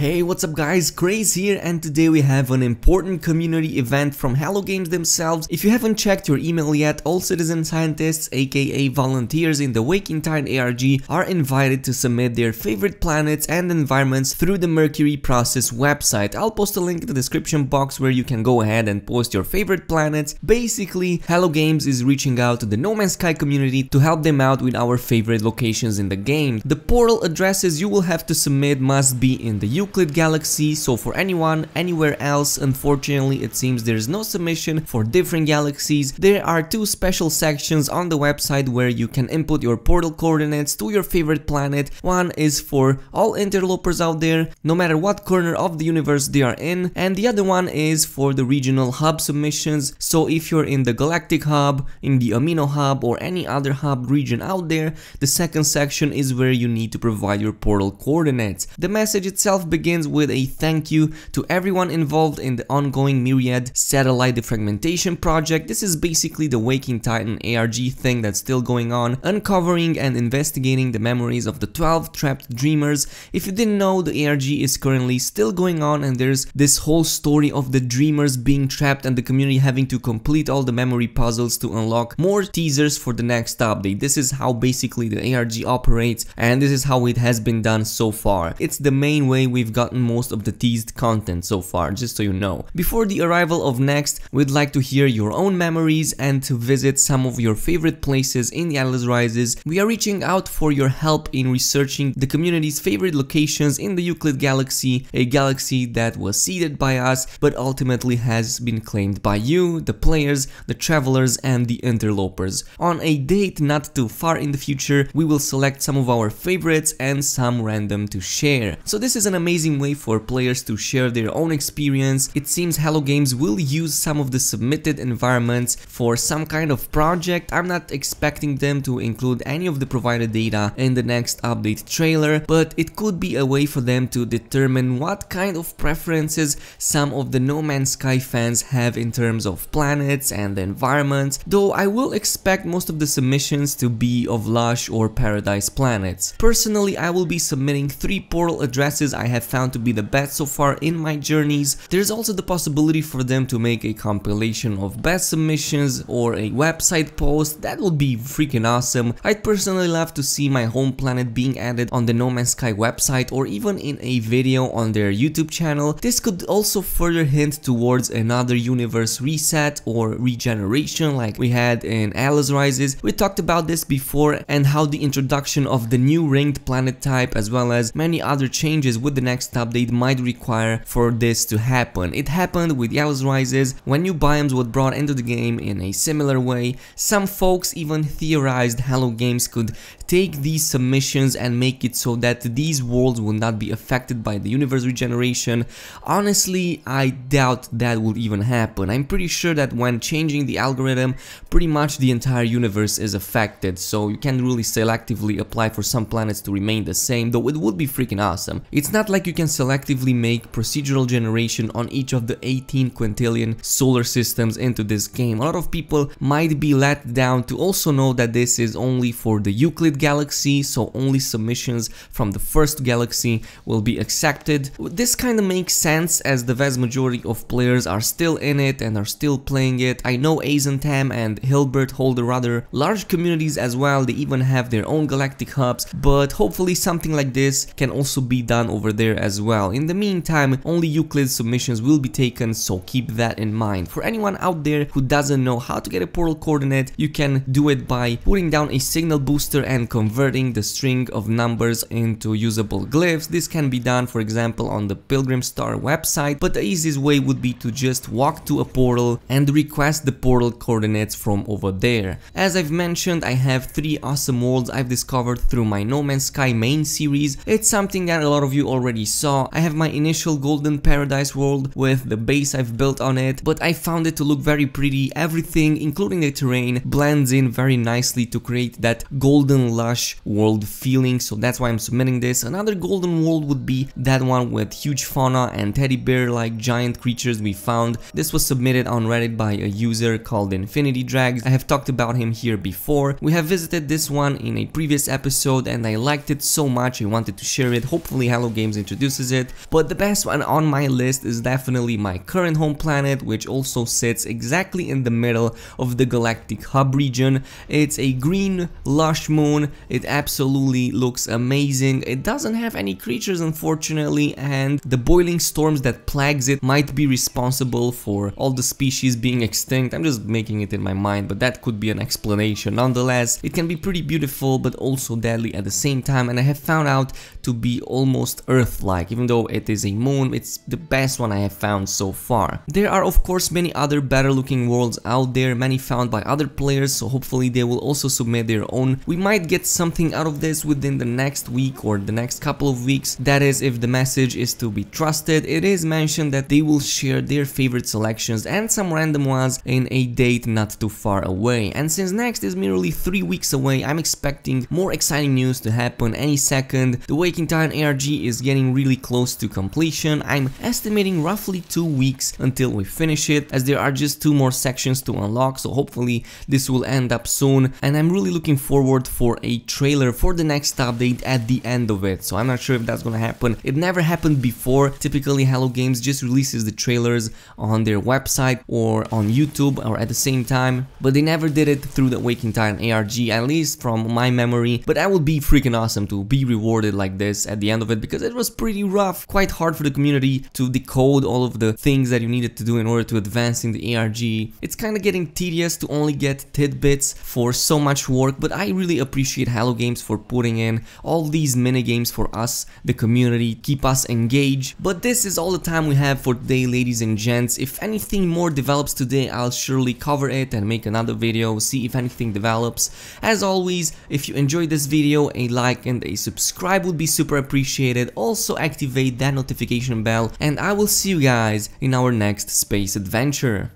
Hey, what's up guys, Khraze here, and today we have an important community event from Hello Games themselves. If you haven't checked your email yet, all citizen scientists aka volunteers in the Waking Tide ARG are invited to submit their favorite planets and environments through the Mercury Process website. I'll post a link in the description box where you can go ahead and post your favorite planets. Basically, Hello Games is reaching out to the No Man's Sky community to help them out with our favorite locations in the game. The portal addresses you will have to submit must be in the Euclid Galaxy, so for anyone anywhere else, unfortunately it seems there's no submission for different galaxies. There are two special sections on the website where you can input your portal coordinates to your favorite planet. One is for all interlopers out there, no matter what corner of the universe they are in, and the other one is for the regional hub submissions. So if you're in the Galactic Hub, in the Amino Hub, or any other hub region out there, the second section is where you need to provide your portal coordinates. The message itself begins with a thank you to everyone involved in the ongoing Myriad satellite defragmentation project. This is basically the Waking Titan ARG thing that's still going on, uncovering and investigating the memories of the 12 trapped dreamers. If you didn't know, the ARG is currently still going on, and there's this whole story of the dreamers being trapped and the community having to complete all the memory puzzles to unlock more teasers for the next update. This is how basically the ARG operates, and this is how it has been done so far. It's the main way we've gotten most of the teased content so far, just so you know. Before the arrival of Next, we'd like to hear your own memories and to visit some of your favorite places in the Atlas Rises. We are reaching out for your help in researching the community's favorite locations in the Euclid Galaxy, a galaxy that was seeded by us but ultimately has been claimed by you, the players, the travelers, and the interlopers. On a date not too far in the future, we will select some of our favorites and some random to share. So this is an amazing way for players to share their own experience. It seems Hello Games will use some of the submitted environments for some kind of project. I'm not expecting them to include any of the provided data in the next update trailer, but it could be a way for them to determine what kind of preferences some of the No Man's Sky fans have in terms of planets and environments, though I will expect most of the submissions to be of lush or paradise planets. Personally, I will be submitting 3 portal addresses I have found to be the best so far in my journeys. There's also the possibility for them to make a compilation of best submissions or a website post. That would be freaking awesome. I'd personally love to see my home planet being added on the No Man's Sky website or even in a video on their YouTube channel. This could also further hint towards another universe reset or regeneration like we had in Atlas Rises. We talked about this before, and how the introduction of the new ringed planet type as well as many other changes with the next update might require for this to happen. It happened with Atlas Rises when new biomes were brought into the game in a similar way. Some folks even theorized Hello Games could take these submissions and make it so that these worlds will not be affected by the universe regeneration. Honestly, I doubt that will even happen. I'm pretty sure that when changing the algorithm, pretty much the entire universe is affected, so you can't really selectively apply for some planets to remain the same, though it would be freaking awesome. It's not like you can selectively make procedural generation on each of the 18 quintillion solar systems into this game. A lot of people might be let down to also know that this is only for the Euclid Galaxy, so only submissions from the first galaxy will be accepted. This kind of makes sense as the vast majority of players are still in it and are still playing it. I know Azentam and Hilbert hold rather large communities as well. They even have their own galactic hubs, but hopefully something like this can also be done over there as well. In the meantime, only Euclid submissions will be taken, so keep that in mind. For anyone out there who doesn't know how to get a portal coordinate, you can do it by putting down a signal booster and converting the string of numbers into usable glyphs. This can be done, for example, on the Pilgrim Star website, but the easiest way would be to just walk to a portal and request the portal coordinates from over there. As I've mentioned, I have 3 awesome worlds I've discovered through my No Man's Sky main series. It's something that a lot of you already saw. I have my initial Golden Paradise world with the base I've built on it, but I found it to look very pretty. Everything, including the terrain, blends in very nicely to create that golden lush world feeling, so that's why I'm submitting this. Another golden world would be that one with huge fauna and teddy bear like giant creatures we found. This was submitted on Reddit by a user called Infinity Drags. I have talked about him here before. We have visited this one in a previous episode and I liked it so much I wanted to share it. Hopefully Hello Games introduces it. But the best one on my list is definitely my current home planet, which also sits exactly in the middle of the galactic hub region. It's a green lush moon. It absolutely looks amazing. It doesn't have any creatures unfortunately, and the boiling storms that plagues it might be responsible for all the species being extinct. I'm just making it in my mind, but that could be an explanation. Nonetheless, it can be pretty beautiful but also deadly at the same time, and I have found out to be almost Earth-like. Even though it is a moon, it's the best one I have found so far. There are of course many other better looking worlds out there, many found by other players, so hopefully they will also submit their own. We might get something out of this within the next week or the next couple of weeks. That is, if the message is to be trusted. It is mentioned that they will share their favorite selections and some random ones in a date not too far away. And since next is merely 3 weeks away, I'm expecting more exciting news to happen any second. The Waking Titan ARG is getting really close to completion. I'm estimating roughly 2 weeks until we finish it, as there are just 2 more sections to unlock, so hopefully this will end up soon. And I'm really looking forward for a trailer for the next update at the end of it, so I'm not sure if that's gonna happen. It never happened before. Typically Hello Games just releases the trailers on their website or on YouTube or at the same time, but they never did it through the Waking Titan ARG, at least from my memory. But that would be freaking awesome to be rewarded like this at the end of it, because it was pretty rough, quite hard for the community to decode all of the things that you needed to do in order to advance in the ARG. It's kind of getting tedious to only get tidbits for so much work, but I really appreciate Hello Games for putting in all these mini games for us, the community, keep us engaged. But this is all the time we have for today, ladies and gents. If anything more develops today, I'll surely cover it and make another video, see if anything develops. As always, if you enjoyed this video, a like and a subscribe would be super appreciated. Also activate that notification bell, and I will see you guys in our next space adventure.